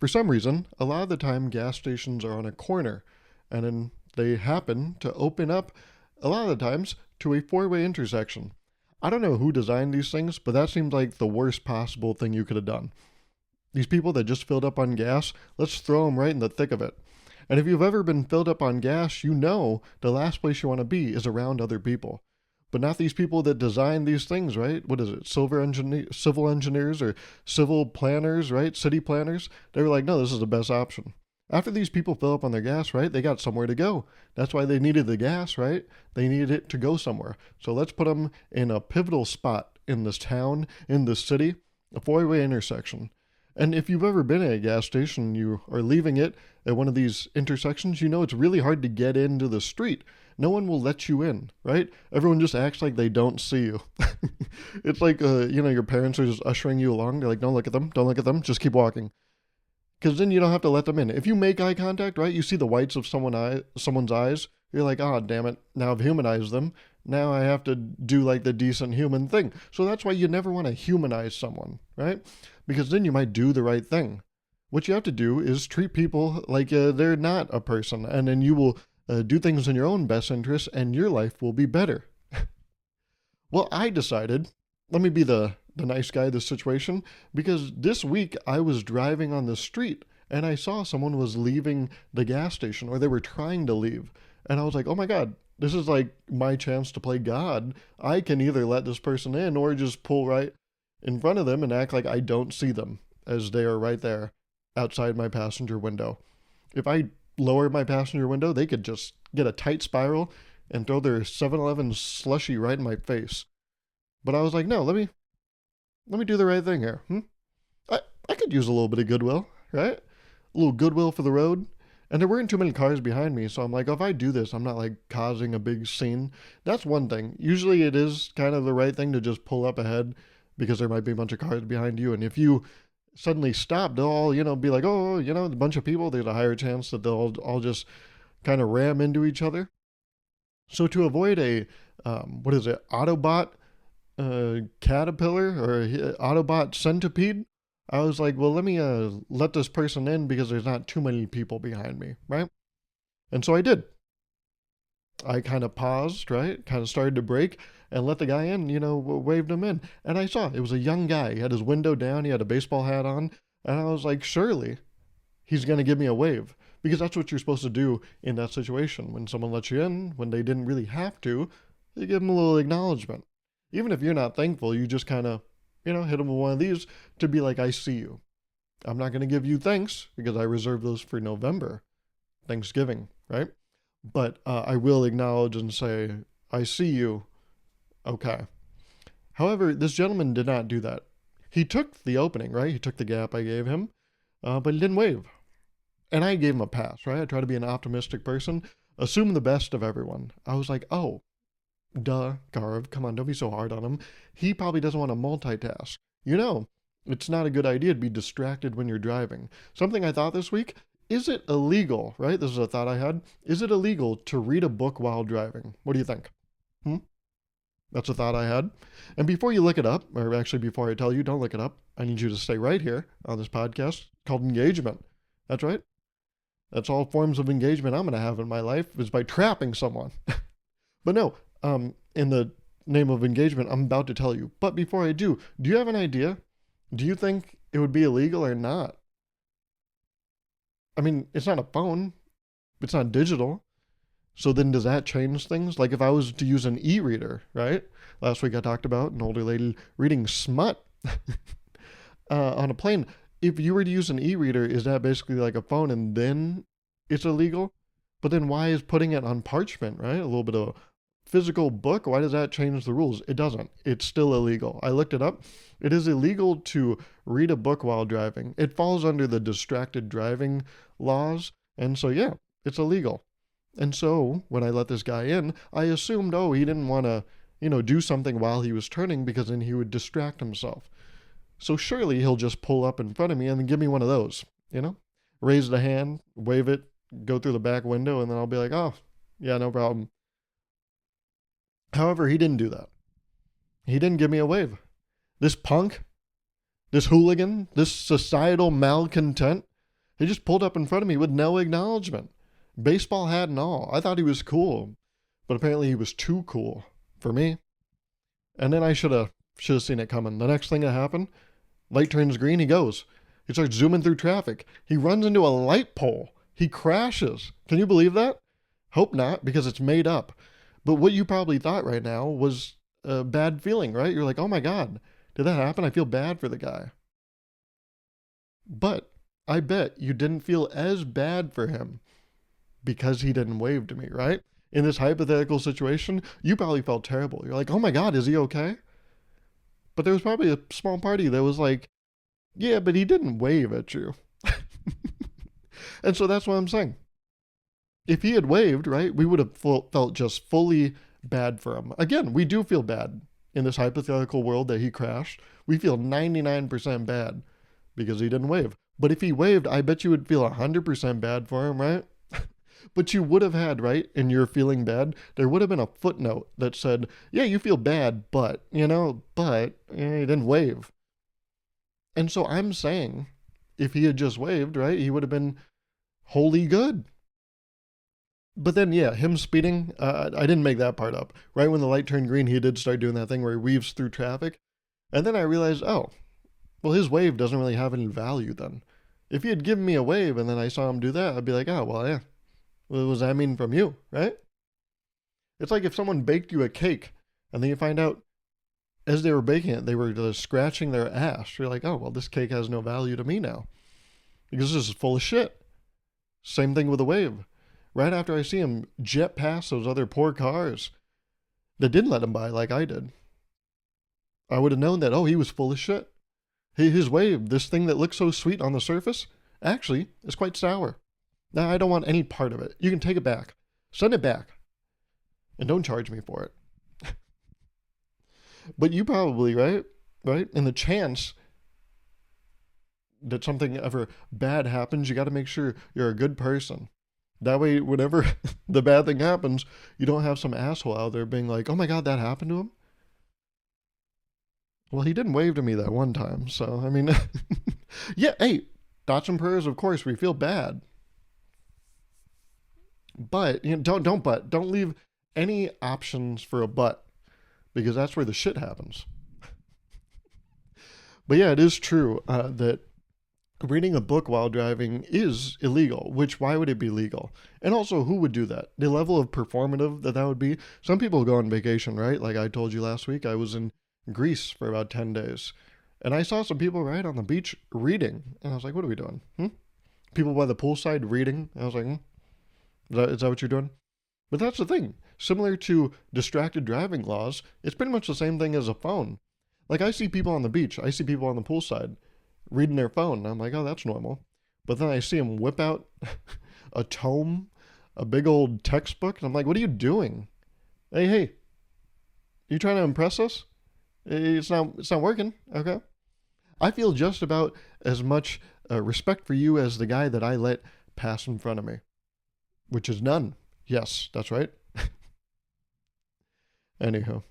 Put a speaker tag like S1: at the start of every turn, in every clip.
S1: For some reason, a lot of the time gas stations are on a corner, and then they happen to open up a lot of the times to a four-way intersection. I don't know who designed these things, but that seems like the worst possible thing you could have done. These people that just filled up on gas, let's throw them right in the thick of it. And if you've ever been filled up on gas, you know the last place you want to be is around other people. But not these people that design these things, right? What is it? Civil engineers or civil planners, right? City planners. They were like, no, this is the best option. After these people fill up on their gas, right? They got somewhere to go. That's why they needed the gas, right? They needed it to go somewhere. So let's put them in a pivotal spot in this town, in this city, a four-way intersection. And if you've ever been at a gas station, you are leaving it at one of these intersections, you know it's really hard to get into the street. No one will let you in, right? Everyone just acts like they don't see you. It's like, your parents are just ushering you along. They're like, don't look at them, don't look at them, just keep walking. Because then you don't have to let them in. If you make eye contact, right, you see the whites of someone's eyes, you're like, oh, damn it, now I've humanized them. Now I have to do like the decent human thing. So that's why you never want to humanize someone, right? Because then you might do the right thing. What you have to do is treat people like they're not a person, and then you will do things in your own best interest, and your life will be better. Well, I decided, let me be the nice guy in this situation, because this week I was driving on the street, and I saw someone was leaving the gas station, or they were trying to leave. And I was like, oh my God, this is like my chance to play God. I can either let this person in or just pull right in front of them and act like I don't see them as they are right there outside my passenger window. If I lower my passenger window, they could just get a tight spiral and throw their 7-Eleven slushy right in my face. But I was like, no, let me do the right thing here. I could use a little bit of goodwill, right? A little goodwill for the road. And there weren't too many cars behind me, so I'm like, if I do this, I'm not like causing a big scene. That's one thing. Usually it is kind of the right thing to just pull up ahead because there might be a bunch of cars behind you. And if you suddenly stop, they'll all, be like, oh, a bunch of people, there's a higher chance that they'll all just kind of ram into each other. So to avoid a, Autobot caterpillar or Autobot centipede, I was like, well, let me let this person in because there's not too many people behind me, right? And so I did. I kind of paused, right? Kind of started to brake and let the guy in, waved him in. And I saw it was a young guy. He had his window down. He had a baseball hat on. And I was like, surely he's going to give me a wave. Because that's what you're supposed to do in that situation. When someone lets you in, when they didn't really have to, you give them a little acknowledgement. Even if you're not thankful, you just kind of, hit them with one of these to be like, I see you. I'm not going to give you thanks because I reserve those for November, Thanksgiving, right? But I will acknowledge and say, I see you. Okay. However, this gentleman did not do that. He took the opening, right? He took the gap I gave him, but he didn't wave. And I gave him a pass, right? I try to be an optimistic person, assume the best of everyone. I was like, oh, duh, Gauruv, come on, don't be so hard on him. He probably doesn't want to multitask. It's not a good idea to be distracted when you're driving. Something I thought this week, is it illegal, right? This is a thought I had. Is it illegal to read a book while driving? What do you think? That's a thought I had. And before you look it up, or actually before I tell you, don't look it up, I need you to stay right here on this podcast called engagement. That's right. That's all forms of engagement I'm going to have in my life is by trapping someone. But no, in the name of engagement, I'm about to tell you. But before I do you have an idea? Do you think it would be illegal or not? I mean, it's not a phone. It's not digital. So then does that change things? Like if I was to use an e-reader, right? Last week I talked about an older lady reading smut on a plane. If you were to use an e-reader, is that basically like a phone and then it's illegal? But then why is putting it on parchment, right? A little bit of physical book, why does that change the rules? It doesn't. It's still illegal. I looked it up. It is illegal to read a book while driving. It falls under the distracted driving laws. And so, yeah, it's illegal. And so when I let this guy in, I assumed, he didn't want to, do something while he was turning because then he would distract himself. So surely he'll just pull up in front of me and then give me one of those, raise the hand, wave it, go through the back window, and then I'll be like, oh, yeah, no problem. However, he didn't do that. He didn't give me a wave. This punk, this hooligan, this societal malcontent He just pulled up in front of me with no acknowledgement. Baseball hat and all. I thought he was cool, but apparently he was too cool for me. And then I should have seen it coming. The next thing that happened, light turns green, he goes. He starts zooming through traffic. He runs into a light pole. He crashes. Can you believe that? Hope not, because it's made up. But what you probably thought right now was a bad feeling, right? You're like, oh my God, did that happen? I feel bad for the guy. But I bet you didn't feel as bad for him because he didn't wave to me, right? In this hypothetical situation, you probably felt terrible. You're like, oh my God, is he okay? But there was probably a small party that was like, yeah, but he didn't wave at you. And so that's what I'm saying. If he had waved, right, we would have felt just fully bad for him. Again, we do feel bad in this hypothetical world that he crashed. We feel 99% bad because he didn't wave. But if he waved, I bet you would feel 100% bad for him, right? But you would have had, right, in your feeling bad, there would have been a footnote that said, yeah, you feel bad, but, you didn't wave. And so I'm saying, if he had just waved, right, he would have been wholly good. But then, yeah, him speeding, I didn't make that part up. Right when the light turned green, he did start doing that thing where he weaves through traffic. And then I realized, oh, well, his wave doesn't really have any value then. If he had given me a wave and then I saw him do that, I'd be like, oh, well, yeah. What does that mean from you, right? It's like if someone baked you a cake and then you find out as they were baking it, they were just scratching their ass. You're like, oh, well, this cake has no value to me now because this is full of shit. Same thing with a wave. Right after I see him jet past those other poor cars that didn't let him by like I did, I would have known that, oh, he was full of shit. His wave, this thing that looks so sweet on the surface, actually is quite sour. Now, I don't want any part of it. You can take it back. Send it back. And don't charge me for it. But you probably, right? In the chance that something ever bad happens, you got to make sure you're a good person. That way, whenever the bad thing happens, you don't have some asshole out there being like, oh my God, that happened to him? Well, he didn't wave to me that one time. So, I mean, yeah, hey, thoughts and prayers, of course, we feel bad. But don't leave any options for a but, because that's where the shit happens. But yeah, it is true that reading a book while driving is illegal. Which, why would it be legal? And also, who would do that? The level of performative that would be. Some people go on vacation, right? Like I told you last week, I was in Greece for about 10 days. And I saw some people right on the beach reading. And I was like, what are we doing? People by the poolside reading. I was like, Is that what you're doing? But that's the thing. Similar to distracted driving laws, it's pretty much the same thing as a phone. Like I see people on the beach, I see people on the poolside reading their phone, and I'm like, oh, that's normal. But then I see them whip out a tome, a big old textbook, and I'm like, what are you doing? Hey, you trying to impress us? It's not working, okay? I feel just about as much respect for you as the guy that I let pass in front of me. Which is none. Yes, that's right. Anyhow.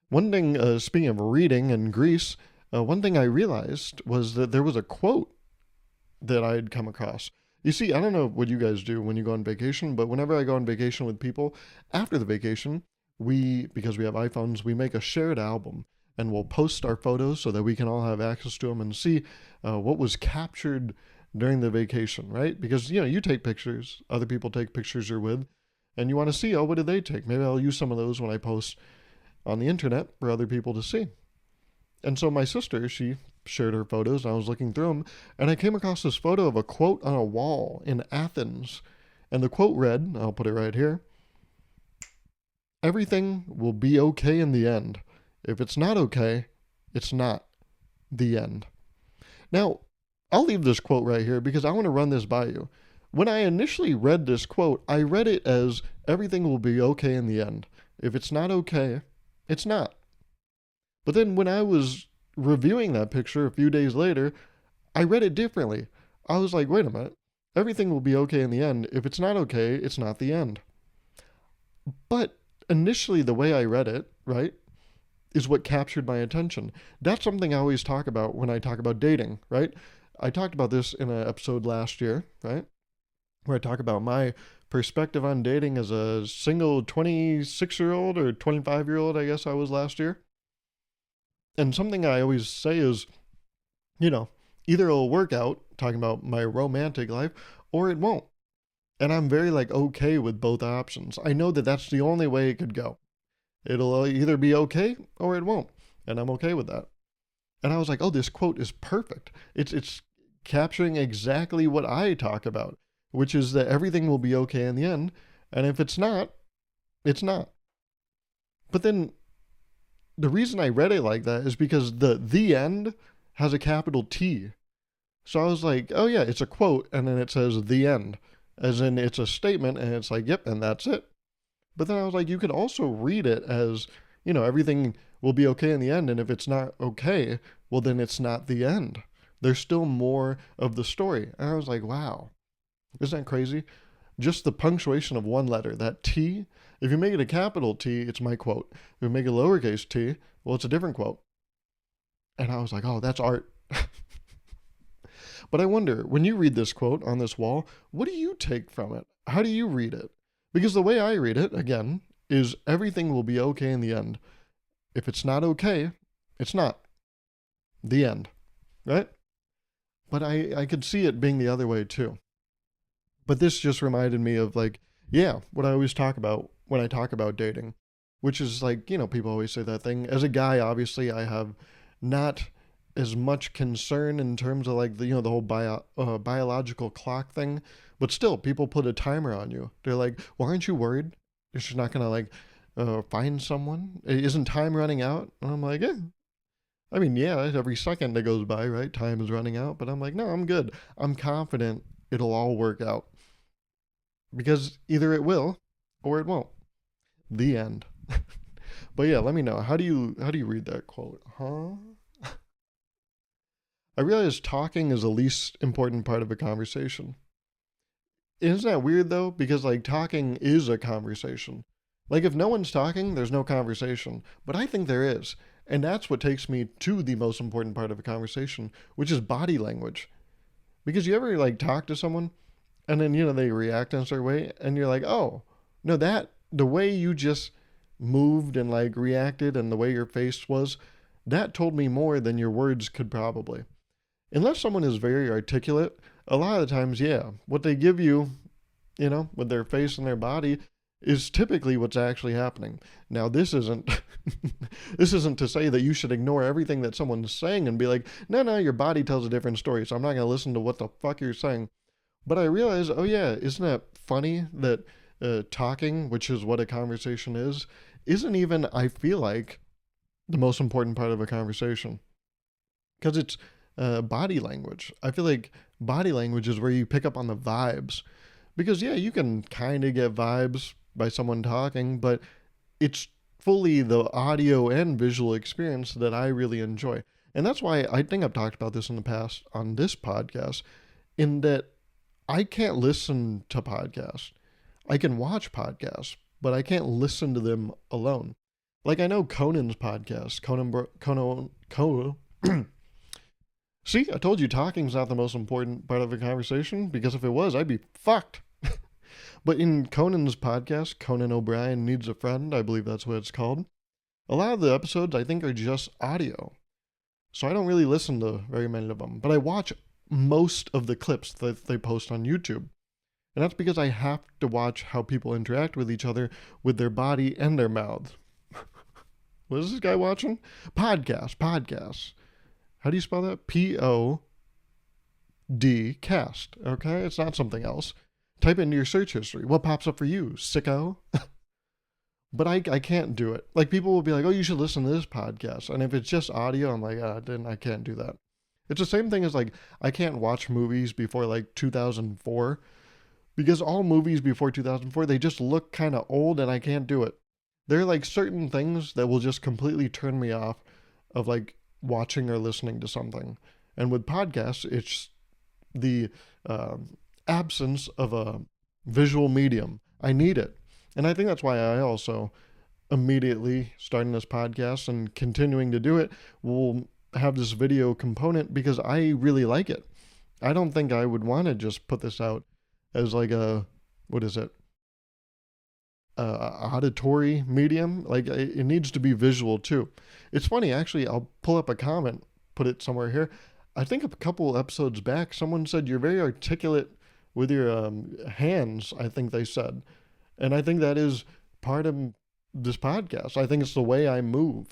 S1: One thing, speaking of reading in Greece, one thing I realized was that there was a quote that I had come across. You see, I don't know what you guys do when you go on vacation, but whenever I go on vacation with people, after the vacation, because we have iPhones, we make a shared album. And we'll post our photos so that we can all have access to them and see what was captured during the vacation, right? Because, you take pictures, other people take pictures you're with, and you want to see, oh, what did they take? Maybe I'll use some of those when I post on the internet for other people to see. And so my sister, she shared her photos, and I was looking through them, and I came across this photo of a quote on a wall in Athens. And the quote read, I'll put it right here, "Everything will be okay in the end. If it's not okay, it's not the end." Now, I'll leave this quote right here because I want to run this by you. When I initially read this quote, I read it as everything will be okay in the end. If it's not okay, it's not. But then when I was reviewing that picture a few days later, I read it differently. I was like, wait a minute. Everything will be okay in the end. If it's not okay, it's not the end. But initially the way I read it, right, is what captured my attention. That's something I always talk about when I talk about dating, right? I talked about this in an episode last year, right? Where I talk about my perspective on dating as a single 26-year-old or 25-year-old, I guess I was last year. And something I always say is, you know, either it'll work out, talking about my romantic life, or it won't. And I'm very like okay with both options. I know that that's the only way it could go. It'll either be okay or it won't. And I'm okay with that. And I was like, oh, this quote is perfect. It's capturing exactly what I talk about, which is that everything will be okay in the end. And if it's not, it's not. But then the reason I read it like that is because the end has a capital T. So I was like, oh yeah, it's a quote, and then it says the end. As in it's a statement, and it's like, yep, and that's it. But then I was like, you could also read it as, everything will be okay in the end, and if it's not okay, well, then it's not the end. There's still more of the story. And I was like, wow, isn't that crazy? Just the punctuation of one letter, that T, if you make it a capital T, it's my quote. If you make it a lowercase t, well, it's a different quote. And I was like, oh, that's art. But I wonder, when you read this quote on this wall, what do you take from it? How do you read it? Because the way I read it, again, is everything will be okay in the end. If it's not okay, it's not. The end. Right? But I could see it being the other way too. But this just reminded me of like, yeah, what I always talk about when I talk about dating, which is like, people always say that thing. As a guy, obviously, I have not as much concern in terms of like the the whole biological clock thing, but still, people put a timer on you. They're like, "Well, aren't you worried? You're just not gonna like find someone? Isn't time running out?" And I'm like, "Yeah." I mean, yeah, every second that goes by, right? Time is running out. But I'm like, no, I'm good. I'm confident it'll all work out because either it will or it won't. The end. But yeah, let me know. How do you read that quote? Huh? I realize talking is the least important part of a conversation. Isn't that weird though? Because like talking is a conversation. Like if no one's talking, there's no conversation. But I think there is. And that's what takes me to the most important part of a conversation, which is body language. Because you ever like talk to someone and then they react in a certain way and you're like, "Oh, no, that the way you just moved and like reacted and the way your face was, that told me more than your words could probably." Unless someone is very articulate, a lot of the times, yeah, what they give you, with their face and their body is typically what's actually happening. Now, this isn't this isn't to say that you should ignore everything that someone's saying and be like, no, your body tells a different story, so I'm not going to listen to what the fuck you're saying. But I realize, oh yeah, isn't that funny that talking, which is what a conversation is, isn't even, I feel like, the most important part of a conversation. Because it's body language. I feel like body language is where you pick up on the vibes. Because, yeah, you can kind of get vibes by someone talking, but it's fully the audio and visual experience that I really enjoy. And that's why I think I've talked about this in the past on this podcast, in that I can't listen to podcasts. I can watch podcasts, but I can't listen to them alone. Like I know Conan's podcast, Conan. See, I told you talking's not the most important part of a conversation, because if it was, I'd be fucked. But in Conan's podcast, Conan O'Brien Needs a Friend, I believe that's what it's called, a lot of the episodes I think are just audio. So I don't really listen to very many of them, but I watch most of the clips that they post on YouTube. And that's because I have to watch how people interact with each other with their body and their mouths. What is this guy watching? Podcasts. How do you spell that? Pod cast. Okay, it's not something else. Type it into your search history. What pops up for you, sicko? But I can't do it. Like people will be like, "Oh, you should listen to this podcast," and if it's just audio, I'm like, then I can't do that. It's the same thing as like I can't watch movies before like 2004, because all movies before 2004 they just look kind of old, and I can't do it. There are like certain things that will just completely turn me off of like watching or listening to something. And with podcasts, it's the absence of a visual medium. I need it. And I think that's why I also immediately starting this podcast and continuing to do it will have this video component, because I really like it. I don't think I would want to just put this out as like a, what is it, auditory medium. Like it needs to be visual too. It's funny, actually. I'll pull up a comment, put it somewhere here. I think a couple episodes back, someone said you're very articulate with your hands. I think they said, and I think that is part of this podcast. I think it's the way I move.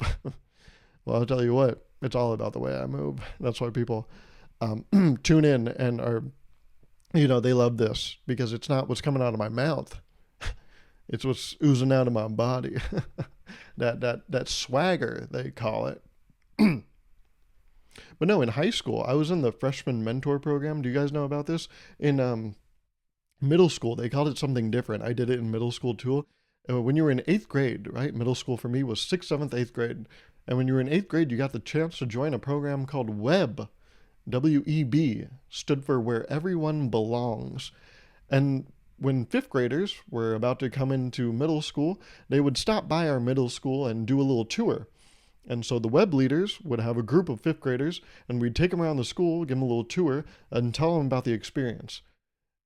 S1: Well, I'll tell you what, it's all about the way I move. That's why people tune in and are, they love this because it's not what's coming out of my mouth. It's what's oozing out of my body. that swagger, they call it. But no, in high school, I was in the freshman mentor program. Do you guys know about this? In middle school, they called it something different. I did it in middle school too. When you were in eighth grade, right? Middle school for me was sixth, seventh, eighth grade. And when you were in eighth grade, you got the chance to join a program called WEB. WEB stood for Where Everyone Belongs. And when fifth graders were about to come into middle school, they would stop by our middle school and do a little tour. And so the web leaders would have a group of fifth graders, and we'd take them around the school, give them a little tour, and tell them about the experience.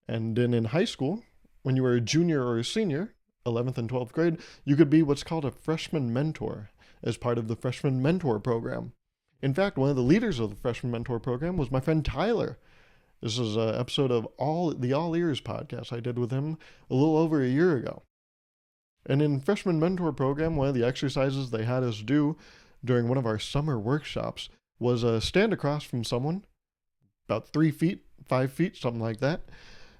S1: And then in high school, when you were a junior or a senior, 11th and 12th grade, you could be what's called a freshman mentor as part of the freshman mentor program. In fact, one of the leaders of the freshman mentor program was my friend Tyler. This is an episode of the All Ears podcast I did with him a little over a year ago. And in freshman mentor program, one of the exercises they had us do during one of our summer workshops was stand across from someone, about 3 feet, 5 feet, something like that,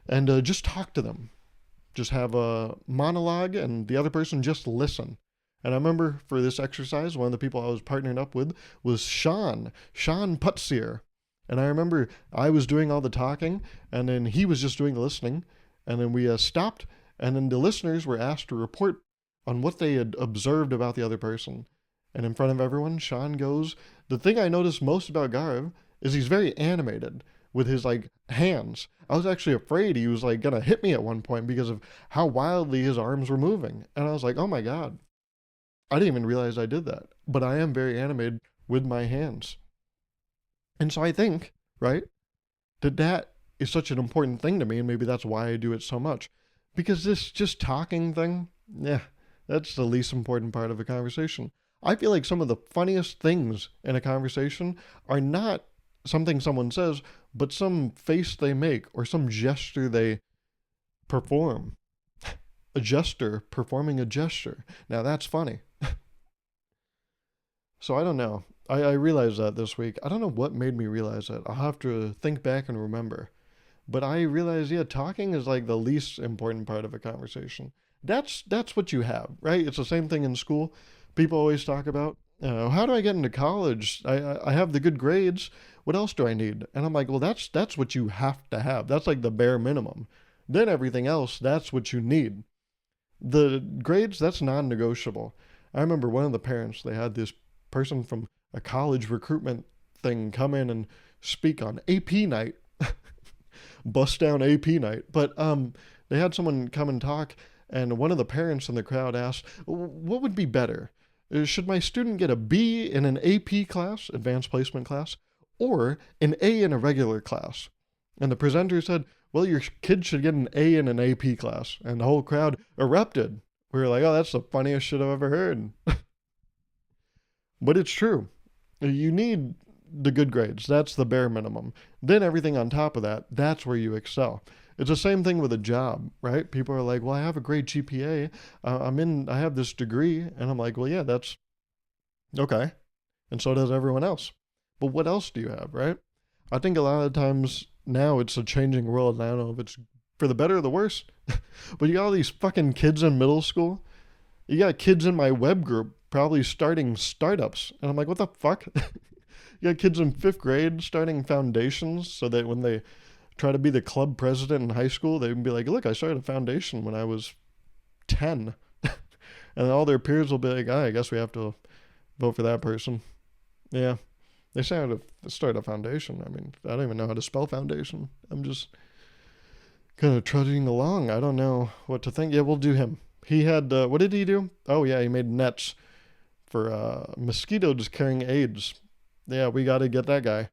S1: and just talk to them. Just have a monologue and the other person just listen. And I remember for this exercise, one of the people I was partnering up with was Sean Putzier. And I remember I was doing all the talking, and then he was just doing the listening. And then we stopped, and then the listeners were asked to report on what they had observed about the other person. And in front of everyone, Sean goes, the thing I noticed most about Gauruv is he's very animated with his hands. I was actually afraid he was gonna hit me at one point because of how wildly his arms were moving. And I was like, oh my God, I didn't even realize I did that. But I am very animated with my hands. And so I think, right, that is such an important thing to me, and maybe that's why I do it so much. Because this just talking thing, that's the least important part of a conversation. I feel like some of the funniest things in a conversation are not something someone says, but some face they make or some gesture they perform. A gesture performing a gesture. Now that's funny. So I don't know. I realized that this week. I don't know what made me realize that. I'll have to think back and remember. But I realized, talking is the least important part of a conversation. That's what you have, right? It's the same thing in school. People always talk about, how do I get into college? I have the good grades. What else do I need? And I'm like, well, that's what you have to have. That's the bare minimum. Then everything else, that's what you need. The grades, that's non-negotiable. I remember one of the parents, they had this person from a college recruitment thing come in and speak on AP night. Bust down AP night. But they had someone come and talk, and one of the parents in the crowd asked, what would be better? Should my student get a B in an AP class, advanced placement class, or an A in a regular class? And the presenter said, well, your kid should get an A in an AP class. And the whole crowd erupted. We were like, oh, that's the funniest shit I've ever heard. But it's true. You need the good grades. That's the bare minimum. Then everything on top of that, that's where you excel. It's the same thing with a job, right? People are like, well, I have a great GPA. I have this degree. And I'm like, well, yeah, that's okay. And so does everyone else. But what else do you have, right? I think a lot of times now it's a changing world. And I don't know if it's for the better or the worse. But you got all these fucking kids in middle school. You got kids in my web group probably starting startups. And I'm like, what the fuck? You got kids in 5th grade starting foundations so that when they try to be the club president in high school, they can be like, look, I started a foundation when I was 10. And all their peers will be like, I guess we have to vote for that person. Yeah. They say how to start a foundation. I mean, I don't even know how to spell foundation. I'm just kind of trudging along. I don't know what to think. Yeah, we'll do him. He had, what did he do? Oh, yeah, he made nets for mosquitoes carrying AIDS. Yeah, we got to get that guy.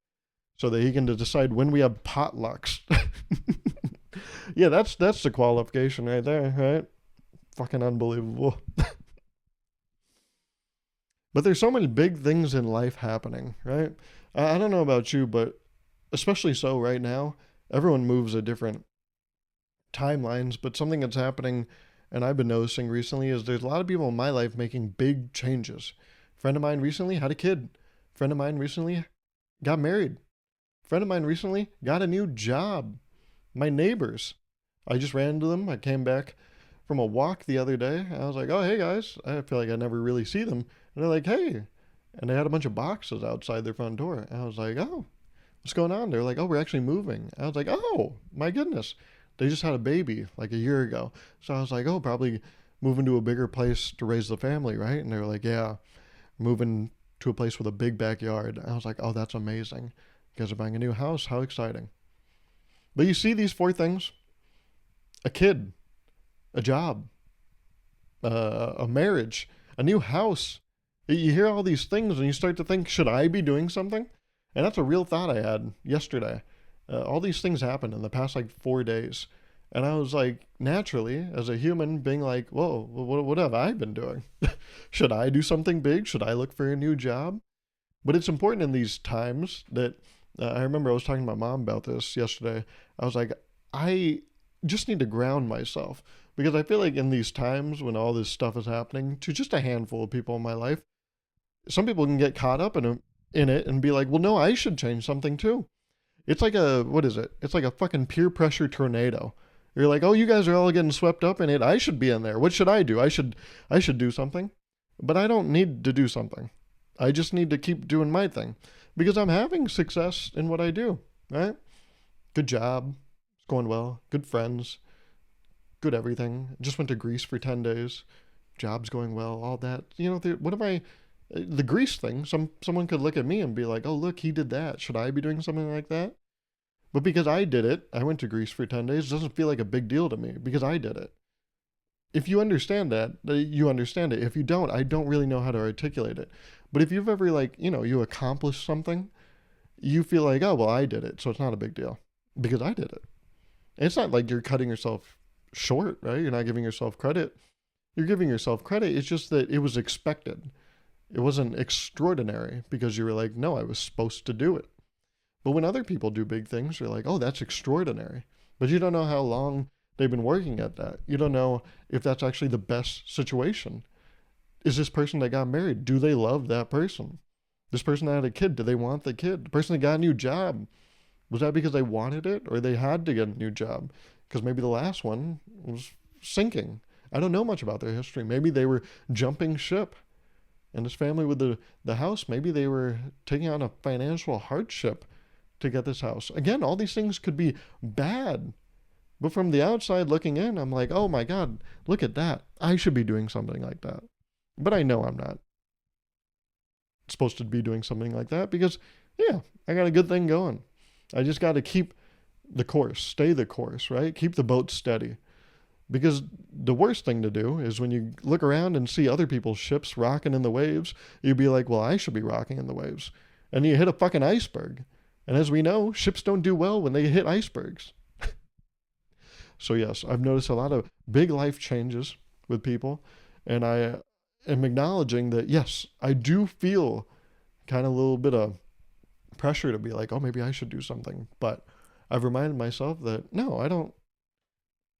S1: so that he can decide when we have potlucks. Yeah, that's the qualification right there, right? Fucking unbelievable. But there's so many big things in life happening, right? I don't know about you, but especially so right now, everyone moves at different timelines. But something that's happening, and I've been noticing recently, is there's a lot of people in my life making big changes. A friend of mine recently had a kid. A friend of mine recently got married. A friend of mine recently got a new job. My neighbors, I just ran into them. I came back from a walk the other day. I was like, oh, hey guys. I feel like I never really see them. And they're like, hey. And they had a bunch of boxes outside their front door. And I was like, oh, what's going on? They're like, oh, we're actually moving. I was like, oh, my goodness. They just had a baby like a year ago. So I was like, oh, probably moving to a bigger place to raise the family, right? And they were like, yeah, moving to a place with a big backyard. I was like, oh, that's amazing. You guys are buying a new house. How exciting. But you see these four things: a kid, a job, a marriage, a new house. You hear all these things and you start to think, should I be doing something? And that's a real thought I had yesterday. All these things happened in the past like 4 days. And I was like, naturally, as a human, being like, whoa, what have I been doing? Should I do something big? Should I look for a new job? But it's important in these times that I remember I was talking to my mom about this yesterday. I was like, I just need to ground myself because I feel like in these times when all this stuff is happening to just a handful of people in my life, some people can get caught up in it and be like, well, no, I should change something too. It's like what is it? It's like a fucking peer pressure tornado. You're like, oh, you guys are all getting swept up in it. I should be in there. What should I do? I should do something. But I don't need to do something. I just need to keep doing my thing because I'm having success in what I do, right? Good job. It's going well. Good friends. Good everything. Just went to Greece for 10 days. Job's going well. All that. You know, what am I... The Greece thing, someone could look at me and be like, oh, look, he did that. Should I be doing something like that? But because I did it, I went to Greece for 10 days. It doesn't feel like a big deal to me because I did it. If you understand that, you understand it. If you don't, I don't really know how to articulate it. But if you've ever, like, you accomplished something, you feel like, oh, well, I did it, so it's not a big deal because I did it. And it's not like you're cutting yourself short, right? You're not giving yourself credit. You're giving yourself credit. It's just that it was expected. It wasn't extraordinary because you were like, no, I was supposed to do it. But when other people do big things, you're like, oh, that's extraordinary. But you don't know how long they've been working at that. You don't know if that's actually the best situation. Is this person that got married, do they love that person? This person that had a kid, do they want the kid? The person that got a new job, was that because they wanted it or they had to get a new job? Because maybe the last one was sinking. I don't know much about their history. Maybe they were jumping ship. And this family with the house, maybe they were taking on a financial hardship to get this house. Again, all these things could be bad. But from the outside looking in, I'm like, oh my God, look at that. I should be doing something like that. But I know I'm not supposed to be doing something like that because, yeah, I got a good thing going. I just got to keep the course, stay the course, right? Keep the boat steady. Because the worst thing to do is when you look around and see other people's ships rocking in the waves, you'd be like, well, I should be rocking in the waves. And you hit a fucking iceberg. And as we know, ships don't do well when they hit icebergs. So yes, I've noticed a lot of big life changes with people. And I am acknowledging that, yes, I do feel kind of a little bit of pressure to be like, oh, maybe I should do something. But I've reminded myself that, no, I don't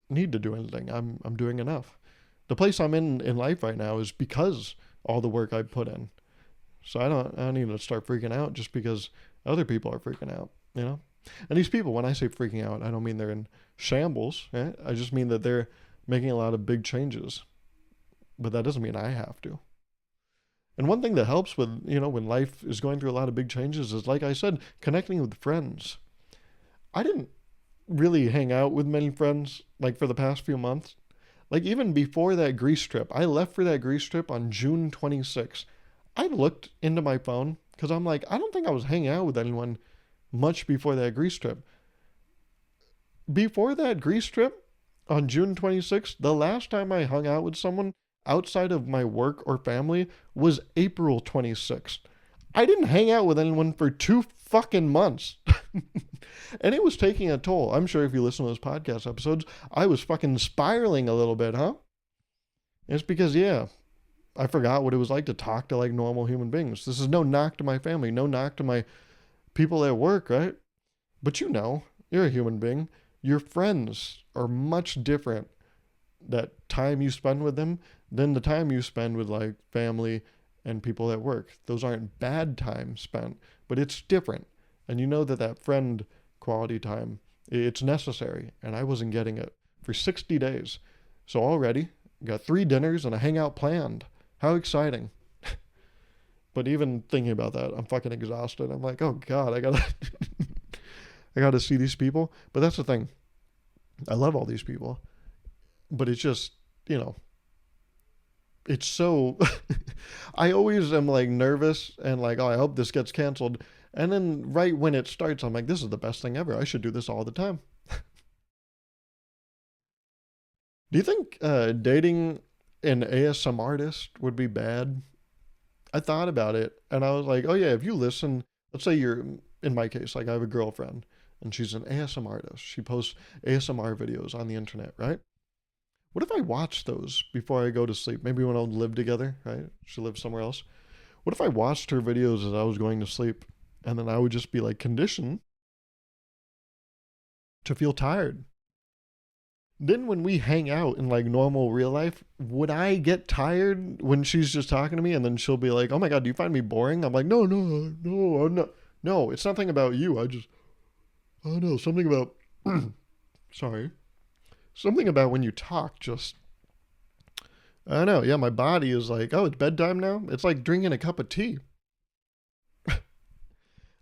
S1: need to do anything. I'm doing enough. The place I'm in life right now is because all the work I put in. So I don't need to start freaking out just because other people are freaking out, you know? And these people, when I say freaking out, I don't mean they're in shambles, right? I just mean that they're making a lot of big changes. But that doesn't mean I have to. And one thing that helps with, when life is going through a lot of big changes is, like I said, connecting with friends. I didn't really hang out with many friends, like, for the past few months. Like, even before that Greece trip, I left for that Greece trip on June 26th. I looked into my phone because I'm like, I don't think I was hanging out with anyone much before that Greece trip. Before that Greece trip on June 26th, the last time I hung out with someone outside of my work or family was April 26th. I didn't hang out with anyone for 2 fucking months. And it was taking a toll. I'm sure if you listen to those podcast episodes, I was fucking spiraling a little bit, huh? It's because, yeah, I forgot what it was like to talk to like normal human beings. This is no knock to my family, no knock to my people at work, right? But you know, you're a human being. Your friends are much different that time you spend with them than the time you spend with like family and people at work. Those aren't bad time spent, but it's different. And you know that that friend quality time, it's necessary. And I wasn't getting it for 60 days. So already got 3 dinners and a hangout planned. How exciting. But even thinking about that, I'm fucking exhausted. I'm like, oh God, I gotta I gotta see these people. But that's the thing. I love all these people. But it's just, you know, it's so I always am like nervous and like, oh, I hope this gets canceled. And then right when it starts, I'm like, this is the best thing ever. I should do this all the time. Do you think dating an ASM artist would be bad? I thought about it and I was like, oh yeah, if you listen, let's say you're, in my case, like I have a girlfriend and she's an ASM artist. She posts ASMR videos on the internet, right? What if I watch those before I go to sleep? Maybe when I'll live together, right? She lives somewhere else. What if I watched her videos as I was going to sleep and then I would just be like conditioned to feel tired? Then when we hang out in like normal real life, would I get tired when she's just talking to me and then she'll be like, "Oh my God, do you find me boring?" I'm like, "No, no, no, I'm not. No, it's nothing about you. I don't know, something about, sorry, something about when you talk just, I don't know. Yeah, my body is like, oh, it's bedtime now. It's like drinking a cup of tea."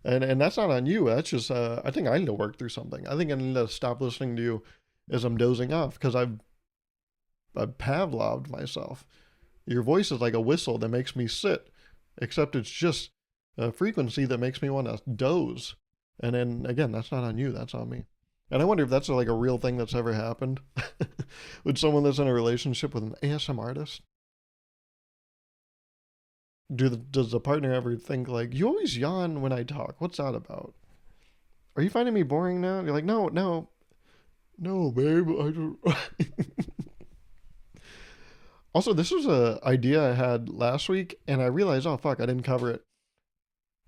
S1: And that's not on you. That's just, I think I need to work through something. I think I need to stop listening to you as I'm dozing off because I've Pavloved myself. Your voice is like a whistle that makes me sit, except it's just a frequency that makes me want to doze. And then again, that's not on you, that's on me. And I wonder if that's like a real thing that's ever happened with someone that's in a relationship with an ASM artist. Does the partner ever think like, you always yawn when I talk? What's that about? Are you finding me boring now? You're like, no, no, no, babe. I don't. Also, this was a idea I had last week, and I realized, oh fuck, I didn't cover it.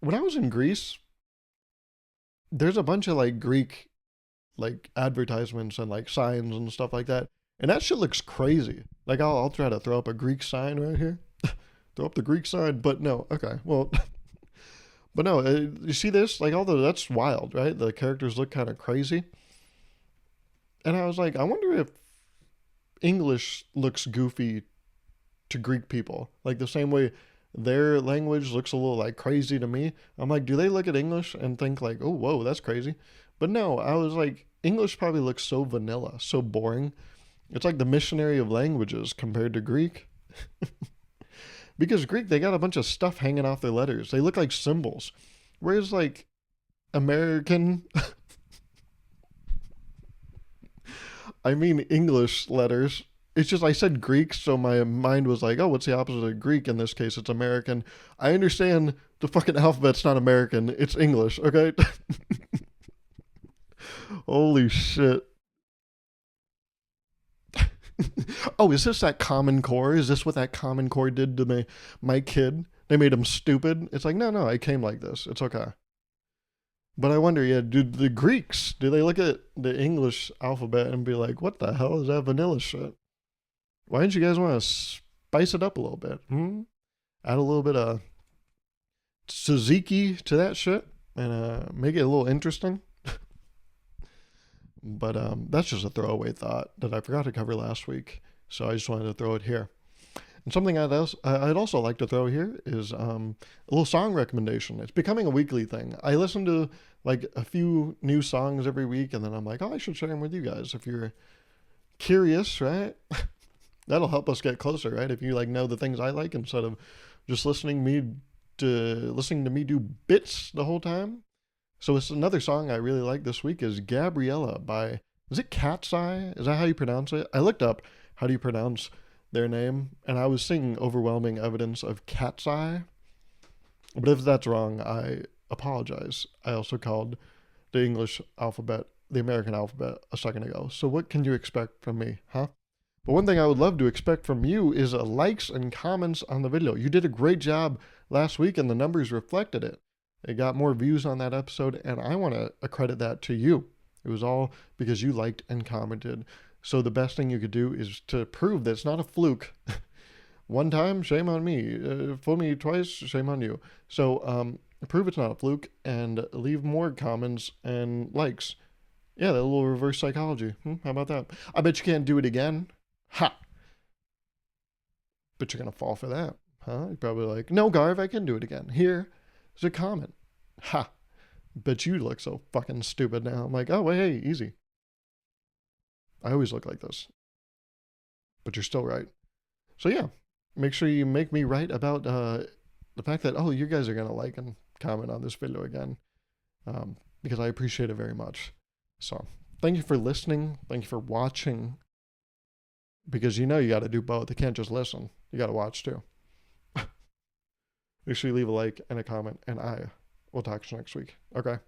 S1: When I was in Greece, there's a bunch of like Greek like advertisements and like signs and stuff like that, and that shit looks crazy. Like I'll try to throw up a Greek sign right here, throw up the Greek sign, but no, okay, well, but no, you see this? Like, although that's wild, right? The characters look kind of crazy, and I was like, I wonder if English looks goofy to Greek people, like the same way their language looks a little like crazy to me. I'm like, do they look at English and think like, oh, whoa, that's crazy? But no, I was like, English probably looks so vanilla, so boring. It's like the missionary of languages compared to Greek. Because Greek, they got a bunch of stuff hanging off their letters. They look like symbols. Whereas like American, I mean English letters. It's just I said Greek, so my mind was like, oh, what's the opposite of Greek? In this case, it's American. I understand the fucking alphabet's not American. It's English, okay? Holy shit. Oh, is this that Common Core? Is this what that Common Core did to my kid? They made him stupid? It's like, no, no, I came like this. It's okay. But I wonder, yeah, do the Greeks, do they look at the English alphabet and be like, what the hell is that vanilla shit? Why didn't you guys want to spice it up a little bit? Hmm? Add a little bit of tzatziki to that shit and make it a little interesting. But that's just a throwaway thought that I forgot to cover last week. So I just wanted to throw it here. And something I'd also like to throw here is a little song recommendation. It's becoming a weekly thing. I listen to like a few new songs every week, and then I'm like, oh, I should share them with you guys if you're curious, right? That'll help us get closer, right? If you like know the things I like instead of just listening to me do bits the whole time. So it's another song I really like this week is Gabriella by, is it Cat's Eye? Is that how you pronounce it? I looked up how do you pronounce their name, and I was seeing overwhelming evidence of Cat's Eye. But if that's wrong, I apologize. I also called the English alphabet the American alphabet a second ago. So what can you expect from me, huh? But one thing I would love to expect from you is likes and comments on the video. You did a great job last week and the numbers reflected it. It got more views on that episode, and I want to accredit that to you. It was all because you liked and commented. So the best thing you could do is to prove that it's not a fluke. One time, shame on me. Fool me twice, shame on you. So prove it's not a fluke and leave more comments and likes. Yeah, that little reverse psychology. How about that? I bet you can't do it again. Ha! But you're going to fall for that. Huh? You're probably like, no, Garv, I can do it again. Here's a comment. Ha! Bet you look so fucking stupid now. I'm like, oh, wait, hey, easy. I always look like this. But you're still right. So yeah, make sure you make me right about the fact that, oh, you guys are going to like and comment on this video again. Because I appreciate it very much. So thank you for listening. Thank you for watching. Because you know you got to do both. You can't just listen. You got to watch too. Make sure you leave a like and a comment, and I will talk to you next week. Okay?